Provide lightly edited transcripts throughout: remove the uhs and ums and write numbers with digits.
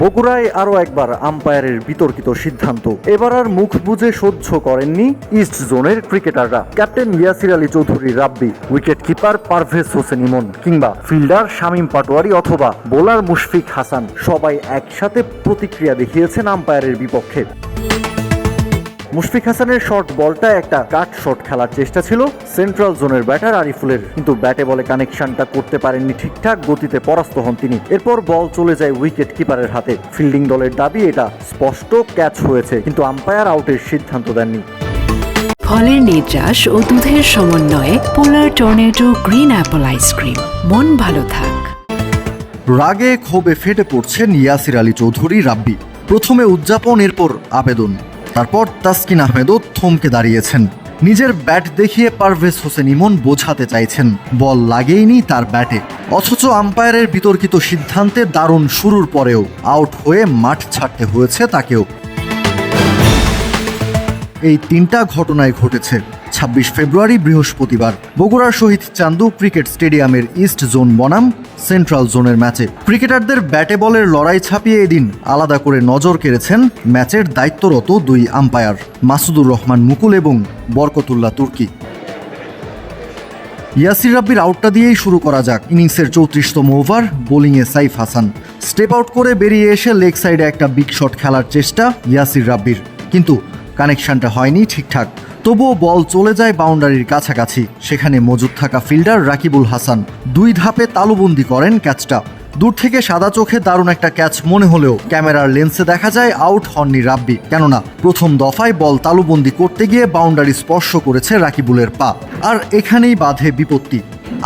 বগুড়ায় আরও একবার আম্পায়ারের বিতর্কিত সিদ্ধান্ত। এবার আর মুখ বুজে সহ্য করেননি ইস্ট জোনের ক্রিকেটাররা। ক্যাপ্টেন ইয়াসির আলী চৌধুরী রাব্বি, উইকেট কিপার পারভেজ হোসেন ইমন কিংবা ফিল্ডার শামীম পাটোয়ারি অথবা বোলার মুশফিক হাসান সবাই একসাথে প্রতিক্রিয়া দেখিয়েছেন আম্পায়ারের বিপক্ষে। মুশফিক হাসানের শর্ট বলটা একটা কাট শট খেলার চেষ্টা ছিল সেন্ট্রাল জোনের ব্যাটার আরিফুলের, কিন্তু ব্যাটে বলে কানেকশনটা করতে পারেননি ঠিকঠাক, গতিতে পরাস্ত হন তিনি। এরপর বল চলে যায় উইকেট কিপারের হাতে। ফিল্ডিং দলের দাবি এটা স্পষ্ট ক্যাচ হয়েছে, কিন্তু আম্পায়ার আউটের সিদ্ধান্ত দেননি। ফলের নির্যাস ও দুধের সমন্বয়ে পোলার টর্নেডো গ্রিন অ্যাপল আইসক্রিম। মন ভালো থাক। রাগে ক্ষোভে ফেটে পড়ছেন ইয়াসির আলী চৌধুরী রাব্বি। প্রথমে উদযাপন, এরপর আবেদন, তারপর তাসকিন আহমেদও থমকে দাঁড়িয়েছেন। নিজের ব্যাট দেখিয়ে পারভেজ হোসেন ইমন বোঝাতে চাইছেন বল লাগেইনি তার ব্যাটে, অথচ আম্পায়ারের বিতর্কিত সিদ্ধান্তে দারুণ শুরুর পরেও আউট হয়ে মাঠ ছাড়তে হয়েছে তাকেও। এই তিনটা ঘটনায় ঘটেছে ২৬ ফেব্রুয়ারি বৃহস্পতিবার বগুড়ার শহীদ চান্দু ক্রিকেট স্টেডিয়ামের ইস্ট জোন বনাম সেন্ট্রাল জোনের ম্যাচে। ক্রিকেটারদের ব্যাটে বলের লড়াই ছাপিয়ে এদিন আলাদা করে নজর কেড়েছেন ম্যাচের দায়িত্বরত দুই আম্পায়ার, মাসুদুর রহমান মুকুল এবং বরকতুল্লাহ তুর্কি। ইয়াসির রাব্বির আউটটা দিয়েই শুরু করা যাক। ইনিংসের ৩৪তম ওভার, বোলিংয়ে সাইফ হাসান। স্টেপ আউট করে বেরিয়ে এসে লেগ সাইডে একটা বিগ শট খেলার চেষ্টা ইয়াসির রাব্বির, কিন্তু কানেকশনটা হয়নি ঠিকঠাক। তবুও বল চলে যায় বাউন্ডারির কাছাকাছি। সেখানে মজুদ থাকা ফিল্ডার রাকিবুল হাসান দুই ধাপে তালুবন্দি করেন ক্যাচটা। দূর থেকে সাদা চোখে দারুণ একটা ক্যাচ মনে হলেও ক্যামেরার লেন্সে দেখা যায় আউট হননি রাব্বি, কেননা প্রথম দফায় বল তালুবন্দি করতে গিয়ে বাউন্ডারি স্পর্শ করেছে রাকিবুলের পা। আর এখানেই বাধে বিপত্তি।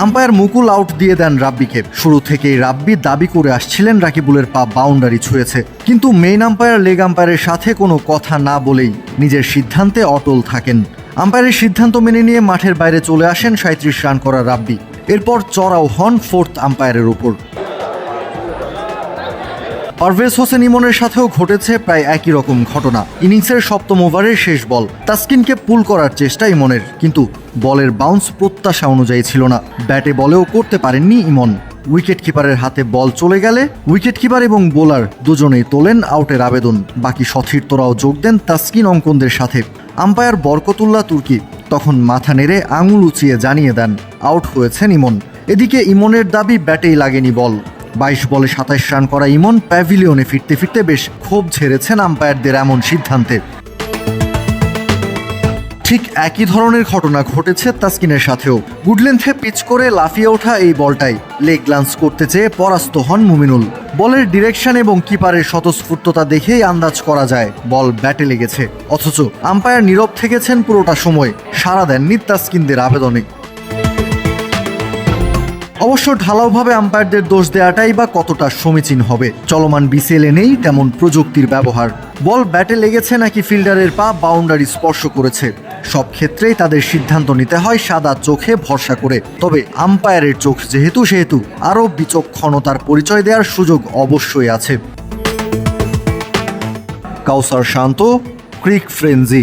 আম্পায়ার মুকুল আউট দিয়ে দেন রাব্বিকে। শুরু থেকেই রাব্বি দাবি করে আসছিলেন রাকিবুলের পা বাউন্ডারি ছুঁয়েছে, কিন্তু মেইন আম্পায়ার লেগ আম্পায়ারের সাথে কোনো কথা না বলেই নিজের সিদ্ধান্তে অটল থাকেন। আম্পায়ারের সিদ্ধান্ত মেনে নিয়ে মাঠের বাইরে চলে আসেন ৩৭ রান করা রাব্বি। এরপর চড়াও হন ফোর্থ আম্পায়ারের উপর। পারভেজ হোসেন ইমনের সাথেও ঘটেছে প্রায় একই রকম ঘটনা। ইনিংসের ৭ম ওভারের শেষ বল, তাসকিনকে পুল করার চেষ্টা ইমনের, কিন্তু বলের বাউন্স প্রত্যাশা অনুযায়ী ছিল না। ব্যাটে বলেও করতে পারেননি ইমন। উইকেট কিপারের হাতে বল চলে গেলে উইকেট কিপার এবং বোলার দুজনেই তোলেন আউটের আবেদন। বাকি সতীর্থরাও যোগ দেন তাসকিন অঙ্কনদের সাথে। আম্পায়ার বরকতুল্লাহ তুর্কি তখন মাথা নেড়ে আঙুল উঁচিয়ে জানিয়ে দেন আউট হয়েছেন ইমন। এদিকে ইমনের দাবি ব্যাটেই লাগেনি বল। ২২ বলে ২৭ রান করা ইমন প্যাভিলিয়নে ফিরতে ফিরতে বেশ ক্ষোভ ঝেড়েছেন আম্পায়ারদের এমন সিদ্ধান্তে। ঠিক একই ধরনের ঘটনা ঘটেছে তাসকিনের সাথেও। গুডলেন্থে পিচ করে লাফিয়ে ওঠা এই বলটাই লেগ গ্লান্স করতে চেয়ে পরাস্ত হন মুমিনুল। বলের ডিরেকশন এবং কিপারের স্বতঃস্ফূর্ততা দেখেই আন্দাজ করা যায় বল ব্যাটে লেগেছে, অথচ আম্পায়ার নীরব থেকেছেন পুরোটা সময়, সাড়া দেননি তাসকিনদের আবেদনে। অবশ্য ঢালাওভাবে আম্পায়ারদের দোষ দেওয়াটাই বা কতটা সমীচীন হবে। চলমান বিসিএলে নেই তেমন প্রযুক্তির ব্যবহার। বল ব্যাটে লেগেছে নাকি ফিল্ডারের পা বাউন্ডারি স্পর্শ করেছে, সব ক্ষেত্রেই তাদের সিদ্ধান্ত নিতে হয় সাদা চোখে ভরসা করে। তবে আম্পায়ারের চোখ সেহেতু আরও বিচক্ষণতার পরিচয় দেওয়ার সুযোগ অবশ্যই আছে। কাউসার শান্ত, ক্রিক ফ্রেঞ্জি।